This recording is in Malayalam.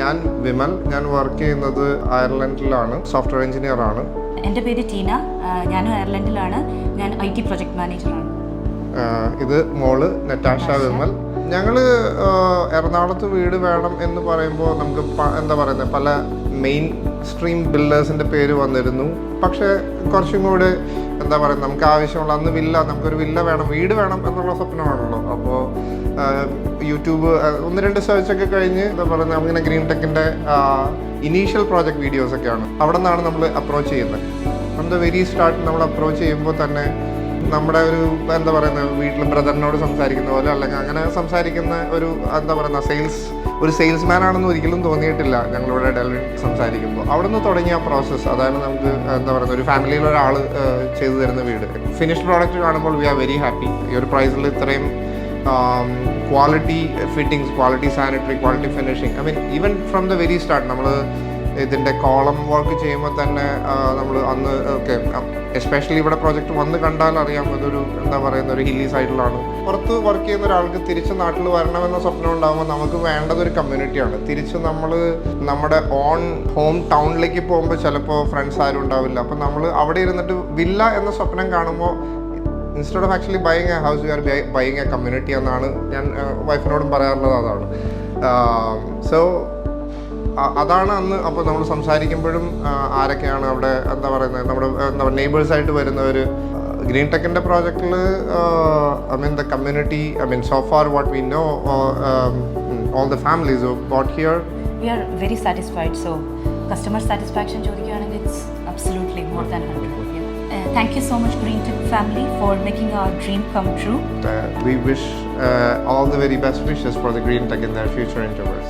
ഞാൻ വിമൽ. ഞാൻ വർക്ക് ചെയ്യുന്നത് അയർലൻഡിലാണ്, സോഫ്റ്റ്വെയർ എഞ്ചിനീയർ ആണ്. എൻ്റെ പേര് ടീന. ഞാനും അയർലൻഡിലാണ്. ഞാൻ IT പ്രൊജക്ട് മാനേജറാണ്. ഇത് മോള് നറ്റാഷ വിമൽ. ഞങ്ങൾ എറണാകുളത്ത് വീട് വേണം എന്ന് പറയുമ്പോൾ നമുക്ക് എന്താ പറയുന്നത്, പല മെയിൻ സ്ട്രീം ബിൽഡേഴ്സിൻ്റെ പേര് വന്നിരുന്നു. പക്ഷേ കുറച്ചും കൂടി എന്താ പറയുക, നമുക്ക് ആവശ്യമുള്ള അന്ന് നമുക്കൊരു വില്ല വേണം, വീട് വേണം എന്നുള്ള സ്വപ്നമാണല്ലോ. അപ്പോൾ യൂട്യൂബ് 1-2 സെർച്ചൊക്കെ കഴിഞ്ഞ് എന്താ പറയുക, നമ്മളിങ്ങനെ ഗ്രീൻ ടെക്കിൻ്റെ ഇനീഷ്യൽ പ്രോജക്റ്റ് വീഡിയോസൊക്കെയാണ് അവിടെ നിന്നാണ് നമ്മൾ അപ്രോച്ച് ചെയ്യുന്നത്. ഫ്രം ദ വെരി സ്റ്റാർട്ട് നമ്മൾ അപ്രോച്ച് ചെയ്യുമ്പോൾ തന്നെ നമ്മുടെ ഒരു എന്താ പറയുന്നത്, വീട്ടിൽ ബ്രദറിനോട് സംസാരിക്കുന്ന പോലെ അല്ലെങ്കിൽ അങ്ങനെ സംസാരിക്കുന്ന ഒരു എന്താ പറയുന്ന ഒരു സെയിൽസ്മാൻ ആണെന്ന് ഒരിക്കലും തോന്നിയിട്ടില്ല ഞങ്ങളിവിടെ ഡെൽവിൻ സംസാരിക്കുമ്പോൾ. അവിടെ നിന്ന് തുടങ്ങിയ പ്രോസസ്സ്, അതായത് നമുക്ക് എന്താ പറയുക, ഒരു ഫാമിലിയിൽ ഒരാൾ ചെയ്തു തരുന്ന വീട്. ഫിനിഷ്ഡ് പ്രോഡക്റ്റ് കാണുമ്പോൾ വി ആർ വെരി ഹാപ്പി. ഈ ഒരു പ്രൈസിൽ ഇത്രയും quality fittings, quality sanitary, quality finishing, I mean even from the very start നമ്മൾ ഇതിൻ്റെ കോളം വർക്ക് ചെയ്യുമ്പോൾ തന്നെ നമ്മൾ അന്ന് ഓക്കെ, എസ്പെഷ്യലി ഇവിടെ പ്രോജക്റ്റ് വന്ന് കണ്ടാൽ അറിയാം ഇതൊരു എന്താ പറയുന്ന ഒരു ഹില്ലി സൈഡിലാണ്. പുറത്ത് വർക്ക് ചെയ്യുന്ന ഒരാൾക്ക് തിരിച്ച് നാട്ടിൽ വരണമെന്ന സ്വപ്നം ഉണ്ടാകുമ്പോൾ നമുക്ക് വേണ്ടതൊരു കമ്മ്യൂണിറ്റിയാണ്. തിരിച്ച് നമ്മൾ നമ്മുടെ ഓൺ ഹോം ടൗണിലേക്ക് പോകുമ്പോൾ ചിലപ്പോൾ ഫ്രണ്ട്സ് ആരും ഉണ്ടാവില്ല. അപ്പം നമ്മൾ അവിടെ ഇരുന്നിട്ട് വില്ല എന്ന സ്വപ്നം കാണുമ്പോൾ instead of actually buying a house, we are buying a community എന്നാണ് ഞാൻ വൈഫിനോടും പറയാറുള്ളത്. അതാണ് സോ അതാണ് അന്ന്. അപ്പോൾ നമ്മൾ സംസാരിക്കുമ്പോഴും ആരൊക്കെയാണ് അവിടെ എന്താ പറയുന്നത്, നമ്മുടെ നെയ്ബേഴ്സായിട്ട് വരുന്നവർ. ഗ്രീൻ ടെക്കിൻ്റെ പ്രോജക്റ്റിൽ I mean the community, I mean so far what we know, all the families who bought here, we are very satisfied. So customer satisfaction ചോദിക്കുകയാണെങ്കിൽ it's absolutely more than 100. Thank you so much, Green Tech family, for making our dream come true. We wish all the very best wishes for the Green Tech in their future endeavors.